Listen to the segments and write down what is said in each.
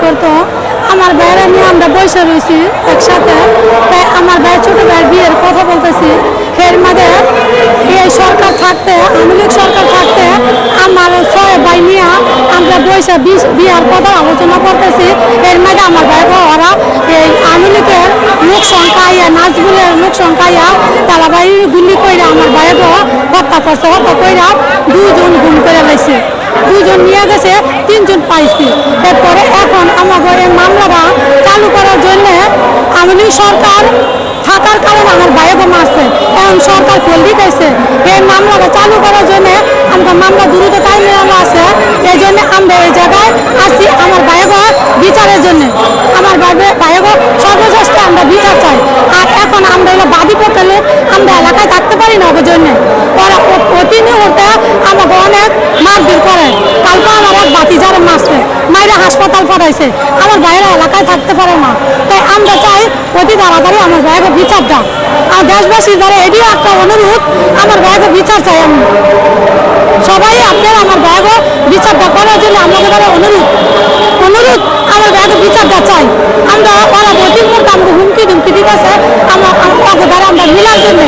করতো আমার ভাইয়েরা নিয়ে আমরা বসে রয়েছি একসাথে। তাই আমার ভাই ছোট ভাইয়ের বিয়ের কথা বলতেছি। এর মাঝে এই সরকার থাকতে, আওয়ামী লীগ সরকার থাকতে আমার 6 ভাই নিয়ে আমরা বসে বিয়ার কথা আলোচনা করতেছি। এর মাঝে আমার ভাই ওরা এই আওয়ামী লীগের লোক সংখ্যাইয়া, নাচগুলের লোক সংখ্যাইয়া তালাবাড়ি গুলি করে আমার ভাইকে হত্যা করছে। হত্যা করে 2 জন গুম করে লাইছে, 2 জন নিয়ে গেছে, 3 জন পাইছে। এরপরে এখন আমাদের এই মামলাটা চালু করার জন্য আওয়ামী লীগ সরকার থাকার কারণে আমার ভাইকে মারছে। এখন সরকার ফেল দিতেছে এই মামলাটা চালু করার জন্য। আমাদের মামলা দ্রুত টাইমে নেওয়া আছে, এই জন্য আমরা এই জায়গায় আসছি আমার ভাইকে বিচারের জন্য। আমার ভাইকে সর্বশ্রেষ্ঠ আমরা বিচার চাই। আর এখন আমরা এগুলো বাদী পক্ষের লোক, আমরা এলাকায় থাকতে পারি না ওদের জন্য। ওরা প্রতিনিয়ত আমাকে অনেক মারধর করে। কালকে আমার এক বাতিজারে মারছে, মায়েরা হাসপাতাল পাঠাইছে। আমার ভাইয়েরা এলাকায় থাকতে পারে না। তাই আমরা চাই অতি তাড়াতাড়ি আমার ভাইকে বিচার দাও। আর দেশবাসীর দ্বারা এটিও একটা অনুরোধ, আমার ভাইকে বিচার চাই। আমি সবাই আপনারা আমার ভাইকে বিচারটা করার জন্য আমাদের দ্বারা অনুরোধ আমার ভাইকে বিচারটা চাই। আমরা ওরা অতি মুহূর্তে আমাকে হুমকি দিতেছে আমাকে দ্বারা আমরা মিলার জন্য।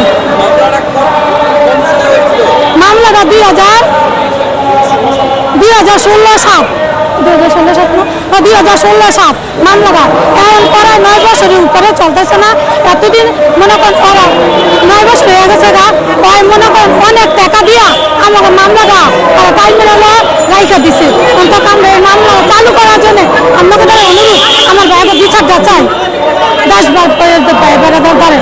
মামলাটা 2016 সাল মামলাটা এখন প্রায় 9 বছরের উপরে চলতেছে না। এতদিন মনে করেন ওরা 9 বছর হয়ে গেছে গা, ওই মনে করেন অনেক টাকা দিয়া আমাকে মামলাটা টাইম মেনে রাইখা দিছে। অন্তত আমরা এই মামলা চালু করার জন্য আমাকে দ্বারা অনুরোধ, আমার ভাইকে বিচারটা চাই। 10 বার পর্যন্ত পারে